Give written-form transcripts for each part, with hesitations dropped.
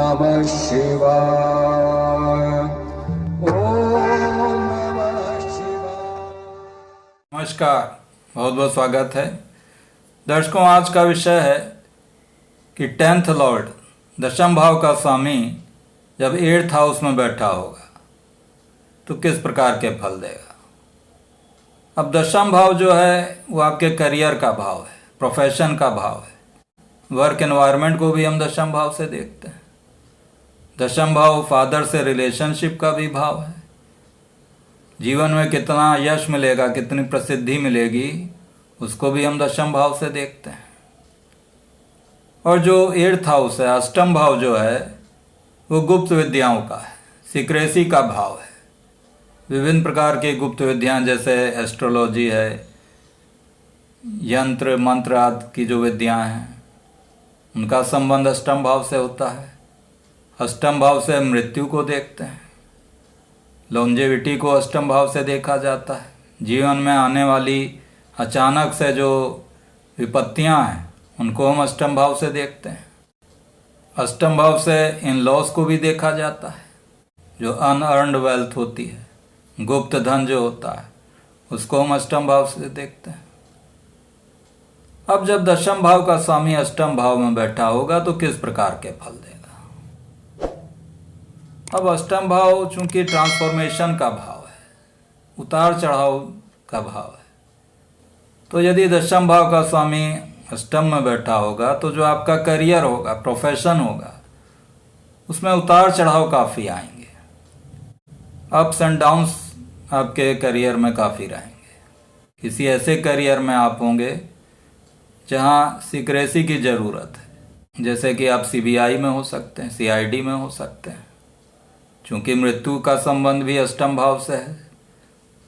नमः शिवाय। ओम नमः शिवाय। नमस्कार, बहुत बहुत स्वागत है दर्शकों। आज का विषय है कि 10th लॉर्ड दशम भाव का स्वामी जब 8th हाउस में बैठा होगा तो किस प्रकार के फल देगा। अब दशम भाव जो है वो आपके करियर का भाव है, प्रोफेशन का भाव है। वर्क एनवायरनमेंट को भी हम दशम भाव से देखते हैं। दशम भाव फादर से रिलेशनशिप का भी भाव है। जीवन में कितना यश मिलेगा, कितनी प्रसिद्धि मिलेगी, उसको भी हम दशम भाव से देखते हैं। और जो 8th हाउस है, अष्टम भाव जो है, वो गुप्त विद्याओं का है, सीक्रेसी का भाव है। विभिन्न प्रकार की गुप्त विद्याएं जैसे एस्ट्रोलॉजी है, यंत्र मंत्र आदि की जो विद्याएं हैं, उनका संबंध अष्टम भाव से होता है। अष्टम भाव से मृत्यु को देखते हैं, लॉन्जेविटी को अष्टम भाव से देखा जाता है। जीवन में आने वाली अचानक से जो विपत्तियां हैं उनको हम अष्टम भाव से देखते हैं। अष्टम भाव से इन लॉस को भी देखा जाता है। जो अनअर्न्ड वेल्थ होती है, गुप्त धन जो होता है, उसको हम अष्टम भाव से देखते हैं। अब जब दशम भाव का स्वामी अष्टम भाव में बैठा होगा तो किस प्रकार के फल देगा। अब अष्टम भाव चूंकि ट्रांसफॉर्मेशन का भाव है, उतार चढ़ाव का भाव है, तो यदि दशम भाव का स्वामी अष्टम में बैठा होगा तो जो आपका करियर होगा, प्रोफेशन होगा, उसमें उतार चढ़ाव काफ़ी आएंगे। अप्स एंड डाउन्स आपके करियर में काफ़ी रहेंगे। किसी ऐसे करियर में आप होंगे जहाँ सीक्रेसी की ज़रूरत है, जैसे कि आप CBI में हो सकते हैं, CID में हो सकते हैं। चूँकि मृत्यु का संबंध भी अष्टम भाव से है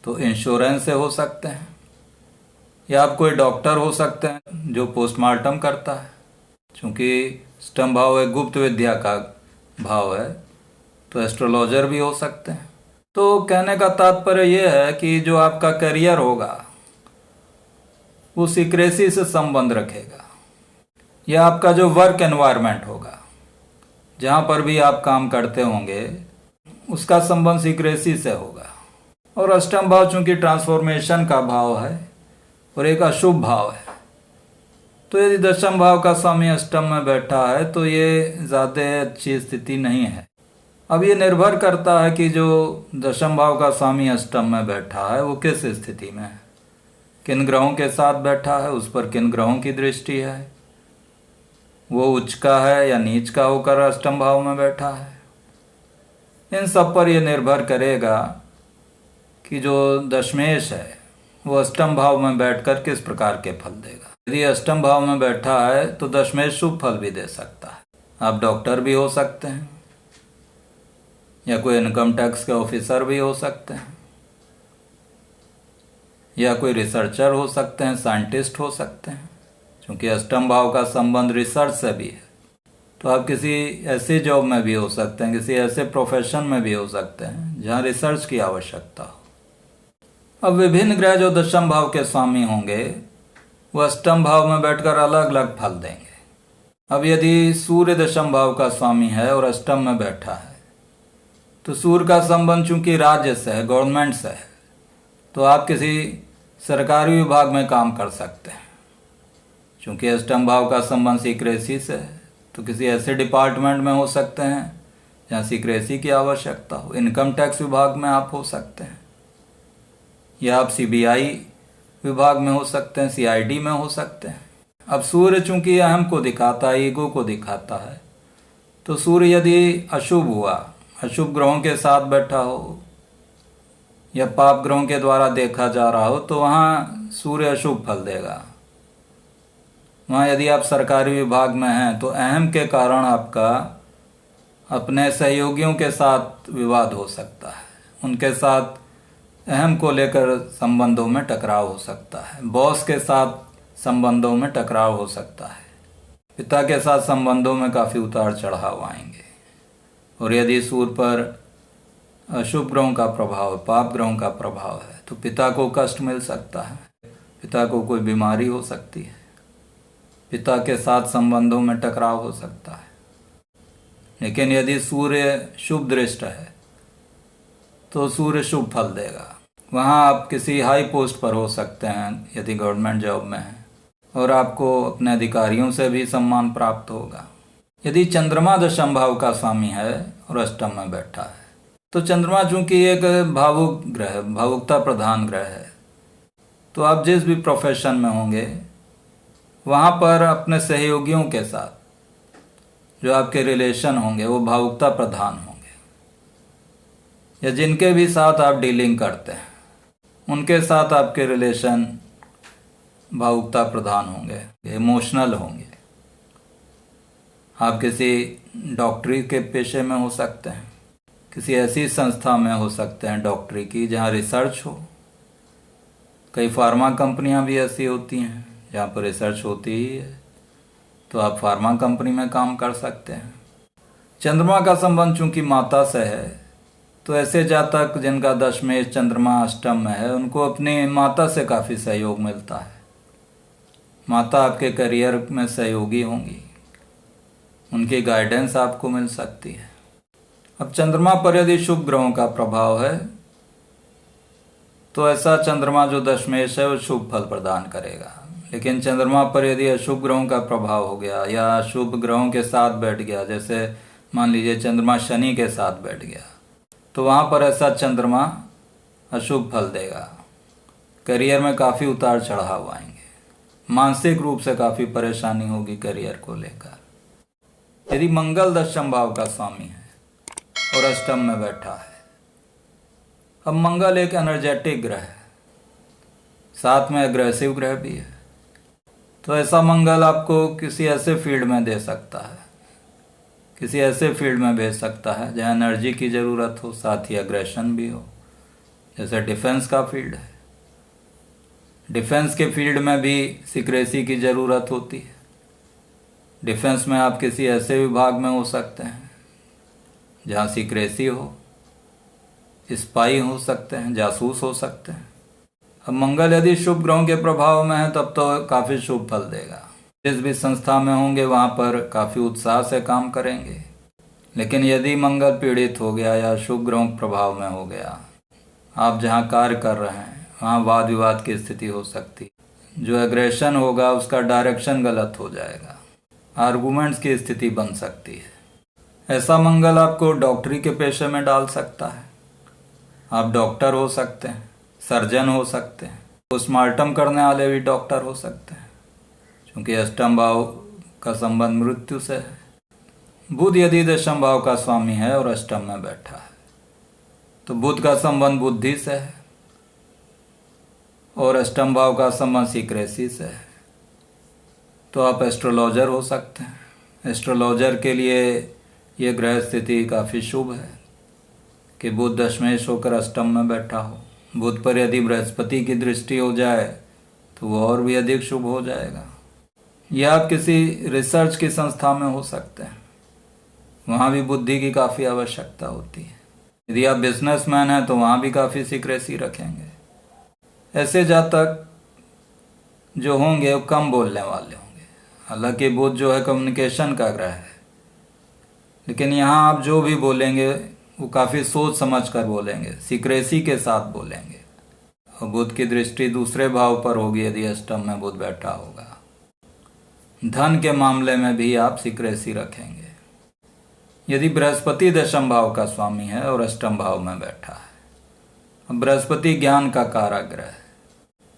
तो इंश्योरेंस से हो सकते हैं, या आप कोई डॉक्टर हो सकते हैं जो पोस्टमार्टम करता है। चूँकि अष्टम भाव एक गुप्त विद्या का भाव है तो एस्ट्रोलॉजर भी हो सकते हैं। तो कहने का तात्पर्य यह है कि जो आपका करियर होगा वो सीक्रेसी से संबंध रखेगा, या आपका जो वर्क एनवायरनमेंट होगा, जहाँ पर भी आप काम करते होंगे, उसका संबंध सीक्रेसी से होगा। और अष्टम भाव चूंकि ट्रांसफॉर्मेशन का भाव है और एक अशुभ भाव है, तो यदि दशम भाव का स्वामी अष्टम में बैठा है तो ये ज़्यादा अच्छी स्थिति नहीं है। अब ये निर्भर करता है कि जो दशम भाव का स्वामी अष्टम में बैठा है वो किस स्थिति में है, किन ग्रहों के साथ बैठा है, उस पर किन ग्रहों की दृष्टि है, वो उच्च का है या नीच का होकर अष्टम भाव में बैठा है। इन सब पर यह निर्भर करेगा कि जो दशमेश है वो अष्टम भाव में बैठकर किस प्रकार के फल देगा। यदि अष्टम भाव में बैठा है तो दशमेश शुभ फल भी दे सकता है। आप डॉक्टर भी हो सकते हैं, या कोई इनकम टैक्स के ऑफिसर भी हो सकते हैं, या कोई रिसर्चर हो सकते हैं, साइंटिस्ट हो सकते हैं। क्योंकि अष्टम भाव का संबंध रिसर्च से भी है तो आप किसी ऐसी जॉब में भी हो सकते हैं, किसी ऐसे प्रोफेशन में भी हो सकते हैं जहाँ रिसर्च की आवश्यकता हो। अब विभिन्न ग्रह जो दशम भाव के स्वामी होंगे वो अष्टम भाव में बैठकर अलग अलग फल देंगे। अब यदि सूर्य दशम भाव का स्वामी है और अष्टम में बैठा है तो सूर्य का संबंध चूंकि राज्य से है, गवर्नमेंट से है, तो आप किसी सरकारी विभाग में काम कर सकते हैं। चूंकि अष्टम भाव का संबंध सीक्रेसी से है तो किसी ऐसे डिपार्टमेंट में हो सकते हैं जहाँ सीक्रेसी की आवश्यकता हो। इनकम टैक्स विभाग में आप हो सकते हैं, या आप CBI विभाग में हो सकते हैं, CID में हो सकते हैं। अब सूर्य चूंकि अहम को दिखाता है, ईगो को दिखाता है, तो सूर्य यदि अशुभ हुआ, अशुभ ग्रहों के साथ बैठा हो या पाप ग्रहों के द्वारा देखा जा रहा हो तो वहाँ सूर्य अशुभ फल देगा। वहाँ यदि आप सरकारी विभाग में हैं तो अहम के कारण आपका अपने सहयोगियों के साथ विवाद हो सकता है, उनके साथ अहम को लेकर संबंधों में टकराव हो सकता है, बॉस के साथ संबंधों में टकराव हो सकता है, पिता के साथ संबंधों में काफ़ी उतार चढ़ाव आएंगे। और यदि सूर्य पर अशुभ ग्रहों का प्रभाव, पाप ग्रहों का प्रभाव है तो पिता को कष्ट मिल सकता है, पिता को कोई बीमारी हो सकती है, पिता के साथ संबंधों में टकराव हो सकता है। लेकिन यदि सूर्य शुभ दृष्ट है तो सूर्य शुभ फल देगा। वहाँ आप किसी हाई पोस्ट पर हो सकते हैं यदि गवर्नमेंट जॉब में हैं, और आपको अपने अधिकारियों से भी सम्मान प्राप्त होगा। यदि चंद्रमा दशम भाव का स्वामी है और अष्टम में बैठा है, तो चंद्रमा चूंकि एक भावुक ग्रह, भावुकता प्रधान ग्रह है, तो आप जिस भी प्रोफेशन में होंगे वहाँ पर अपने सहयोगियों के साथ जो आपके रिलेशन होंगे वो भावुकता प्रधान होंगे, या जिनके भी साथ आप डीलिंग करते हैं उनके साथ आपके रिलेशन भावुकता प्रधान होंगे, इमोशनल होंगे। आप किसी डॉक्टरी के पेशे में हो सकते हैं, किसी ऐसी संस्था में हो सकते हैं डॉक्टरी की जहाँ रिसर्च हो। कई फार्मा कंपनियां भी ऐसी होती हैं जहाँ पर रिसर्च होती ही है, तो आप फार्मा कंपनी में काम कर सकते हैं। चंद्रमा का संबंध चूंकि माता से है, तो ऐसे जातक जिनका दशमेश चंद्रमा अष्टम में है उनको अपनी माता से काफ़ी सहयोग मिलता है। माता आपके करियर में सहयोगी होंगी, उनकी गाइडेंस आपको मिल सकती है। अब चंद्रमा पर यदि शुभ ग्रहों का प्रभाव है तो ऐसा चंद्रमा जो दशमेश है वो शुभ फल प्रदान करेगा। लेकिन चंद्रमा पर यदि अशुभ ग्रहों का प्रभाव हो गया या अशुभ ग्रहों के साथ बैठ गया, जैसे मान लीजिए चंद्रमा शनि के साथ बैठ गया, तो वहाँ पर ऐसा चंद्रमा अशुभ फल देगा। करियर में काफ़ी उतार चढ़ाव आएंगे, मानसिक रूप से काफ़ी परेशानी होगी करियर को लेकर। यदि मंगल दशम भाव का स्वामी है और अष्टम में बैठा है, अब मंगल एक एनर्जेटिक ग्रह है, साथ में एग्रेसिव ग्रह भी है, तो ऐसा मंगल आपको किसी ऐसे फील्ड में दे सकता है, किसी ऐसे फील्ड में भेज सकता है जहाँ एनर्जी की ज़रूरत हो, साथ ही एग्रेशन भी हो। जैसे डिफेंस का फील्ड है, डिफेंस के फील्ड में भी सीक्रेसी की ज़रूरत होती है। डिफेंस में आप किसी ऐसे विभाग में हो सकते हैं जहाँ सीक्रेसी हो, स्पाई हो सकते हैं, जासूस हो सकते हैं। अब मंगल यदि शुभ ग्रहों के प्रभाव में है तब तो काफ़ी शुभ फल देगा। जिस भी संस्था में होंगे वहाँ पर काफ़ी उत्साह से काम करेंगे। लेकिन यदि मंगल पीड़ित हो गया या शुभ ग्रहों के प्रभाव में हो गया, आप जहाँ कार्य कर रहे हैं वहाँ वाद विवाद की स्थिति हो सकती है। जो एग्रेशन होगा उसका डायरेक्शन गलत हो जाएगा, आर्गूमेंट्स की स्थिति बन सकती है। ऐसा मंगल आपको डॉक्टरी के पेशे में डाल सकता है। आप डॉक्टर हो सकते हैं, सर्जन हो सकते हैं, पोस्टमार्टम करने वाले भी डॉक्टर हो सकते हैं, क्योंकि अष्टम भाव का संबंध मृत्यु से है। बुध यदि दशम भाव का स्वामी है और अष्टम में बैठा है, तो बुध का संबंध बुद्धि से है और अष्टम भाव का संबंध सीक्रेसी से है। तो आप एस्ट्रोलॉजर हो सकते हैं। एस्ट्रोलॉजर के लिए ये ग्रह स्थिति काफ़ी शुभ है कि बुध दशमेश होकर अष्टम में बैठा हो। बुध पर यदि बृहस्पति की दृष्टि हो जाए तो वो और भी अधिक शुभ हो जाएगा। या आप किसी रिसर्च की संस्था में हो सकते हैं, वहाँ भी बुद्धि की काफ़ी आवश्यकता होती है। यदि आप बिजनेसमैन हैं तो वहाँ भी काफ़ी सीक्रेसी रखेंगे। ऐसे जातक जो होंगे वो कम बोलने वाले होंगे। हालांकि बुध जो है कम्युनिकेशन का ग्रह है, लेकिन यहाँ आप जो भी बोलेंगे वो काफ़ी सोच समझ कर बोलेंगे, सीक्रेसी के साथ बोलेंगे। और बुध की दृष्टि दूसरे भाव पर होगी यदि अष्टम में बुध बैठा होगा। धन के मामले में भी आप सीक्रेसी रखेंगे। यदि बृहस्पति दशम भाव का स्वामी है और अष्टम भाव में बैठा है, अब बृहस्पति ज्ञान का कारक ग्रह है,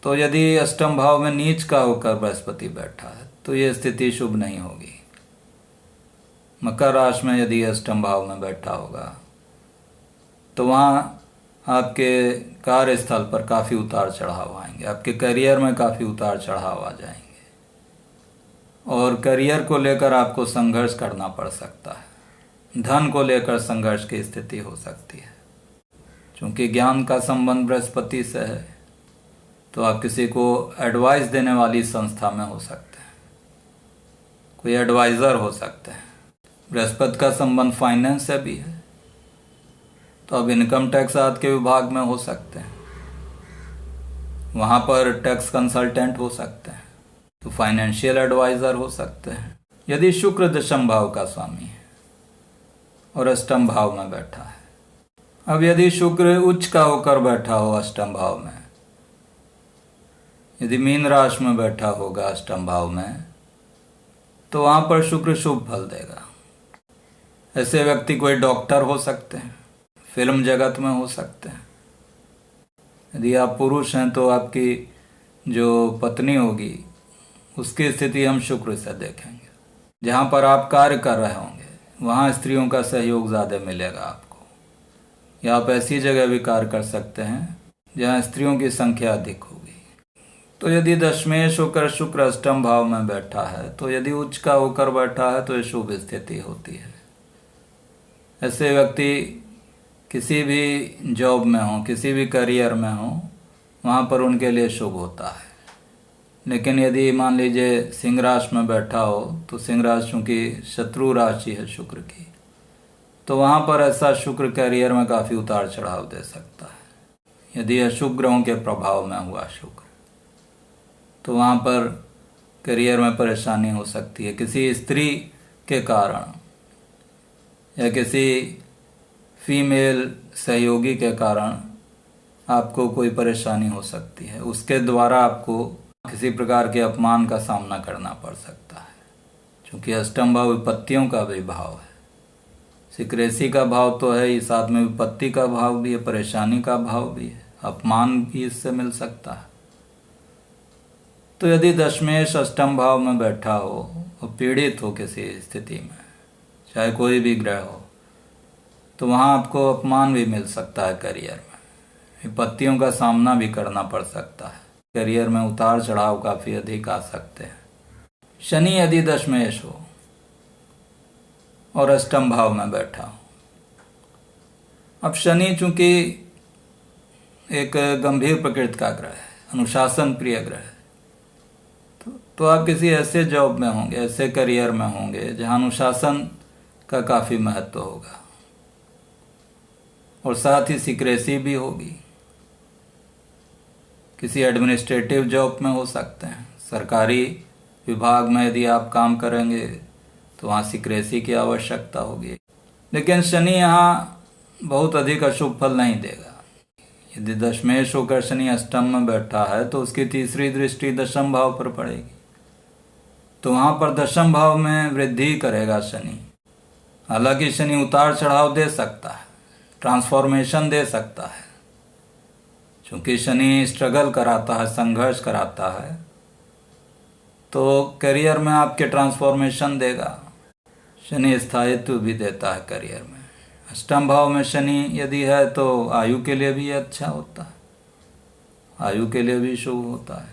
तो यदि अष्टम भाव में नीच का होकर बृहस्पति बैठा है तो ये स्थिति शुभ नहीं होगी। मकर राशि में यदि अष्टम भाव में बैठा होगा तो वहाँ आपके कार्यस्थल पर काफ़ी उतार चढ़ाव आएंगे, आपके करियर में काफ़ी उतार चढ़ाव आ जाएंगे और करियर को लेकर आपको संघर्ष करना पड़ सकता है। धन को लेकर संघर्ष की स्थिति हो सकती है। क्योंकि ज्ञान का संबंध बृहस्पति से है तो आप किसी को एडवाइस देने वाली संस्था में हो सकते हैं, कोई एडवाइज़र हो सकते हैं। बृहस्पति का संबंध फाइनेंस से भी है, तो अब इनकम टैक्स आदि के विभाग में हो सकते हैं, वहाँ पर टैक्स कंसल्टेंट हो सकते हैं, तो फाइनेंशियल एडवाइज़र हो सकते हैं। यदि शुक्र दशम भाव का स्वामी है और अष्टम भाव में बैठा है। अब यदि शुक्र उच्च का होकर बैठा हो अष्टम भाव में, यदि मीन राशि में बैठा होगा अष्टम भाव में, तो वहाँ पर शुक्र शुभ फल देगा। ऐसे व्यक्ति कोई डॉक्टर हो सकते हैं, फिल्म जगत में हो सकते हैं। यदि आप पुरुष हैं तो आपकी जो पत्नी होगी उसकी स्थिति हम शुक्र से देखेंगे। जहाँ पर आप कार्य कर रहे होंगे वहाँ स्त्रियों का सहयोग ज़्यादा मिलेगा आपको, या आप ऐसी जगह भी कार्य कर सकते हैं जहाँ स्त्रियों की संख्या अधिक होगी। तो यदि दशमेश होकर शुक्र अष्टम भाव में बैठा है, तो यदि उच्च का होकर बैठा है तो ये शुभ स्थिति होती है। ऐसे व्यक्ति किसी भी जॉब में हो, किसी भी करियर में हो, वहाँ पर उनके लिए शुभ होता है। लेकिन यदि मान लीजिए सिंह राशि में बैठा हो, तो सिंह राशि चूँकि शत्रु राशि है शुक्र की, तो वहाँ पर ऐसा शुक्र करियर में काफ़ी उतार चढ़ाव दे सकता है। यदि अशुभ ग्रहों के प्रभाव में हुआ शुक्र, तो वहाँ पर करियर में परेशानी हो सकती है। किसी स्त्री के कारण या किसी फीमेल सहयोगी के कारण आपको कोई परेशानी हो सकती है, उसके द्वारा आपको किसी प्रकार के अपमान का सामना करना पड़ सकता है। क्योंकि अष्टम भाव विपत्तियों का भी भाव है, सिक्रेसी का भाव तो है ही, साथ में विपत्ति का भाव भी है, परेशानी का भाव भी है, अपमान भी इससे मिल सकता है। तो यदि दशमेश अष्टम भाव में बैठा हो और पीड़ित हो किसी स्थिति में, चाहे कोई भी ग्रह हो, तो वहाँ आपको अपमान भी मिल सकता है, करियर में विपत्तियों का सामना भी करना पड़ सकता है, करियर में उतार चढ़ाव काफ़ी अधिक आ सकते हैं। शनि यदि दशमेश हो और अष्टम भाव में बैठा हो, अब शनि चूंकि एक गंभीर प्रकृति का ग्रह है, अनुशासन प्रिय ग्रह है, तो आप किसी ऐसे जॉब में होंगे, ऐसे करियर में होंगे जहाँ अनुशासन का काफ़ी महत्व होगा और साथ ही सिक्रेसी भी होगी। किसी एडमिनिस्ट्रेटिव जॉब में हो सकते हैं, सरकारी विभाग में यदि आप काम करेंगे तो वहाँ सिक्रेसी की आवश्यकता होगी। लेकिन शनि यहाँ बहुत अधिक अशुभ फल नहीं देगा। यदि दशमेश होकर शनि अष्टम में बैठा है तो उसकी तीसरी दृष्टि दशम भाव पर पड़ेगी, तो वहाँ पर दशम भाव में वृद्धि करेगा शनि। हालांकि शनि उतार चढ़ाव दे सकता है, ट्रांसफॉर्मेशन दे सकता है, क्योंकि शनि स्ट्रगल कराता है, संघर्ष कराता है, तो करियर में आपके ट्रांसफॉर्मेशन देगा। शनि स्थायित्व भी देता है करियर में। अष्टम भाव में शनि यदि है तो आयु के लिए भी अच्छा होता है, आयु के लिए भी शुभ होता है।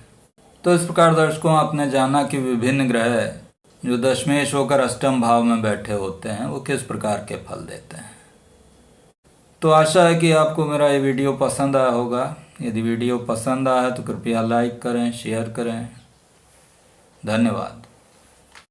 तो इस प्रकार दर्शकों, आपने जाना कि विभिन्न ग्रह जो दशमेश होकर अष्टम भाव में बैठे होते हैं वो किस प्रकार के फल देते हैं। तो आशा है कि आपको मेरा ये वीडियो पसंद आया होगा। यदि वीडियो पसंद आया तो कृपया लाइक करें, शेयर करें। धन्यवाद।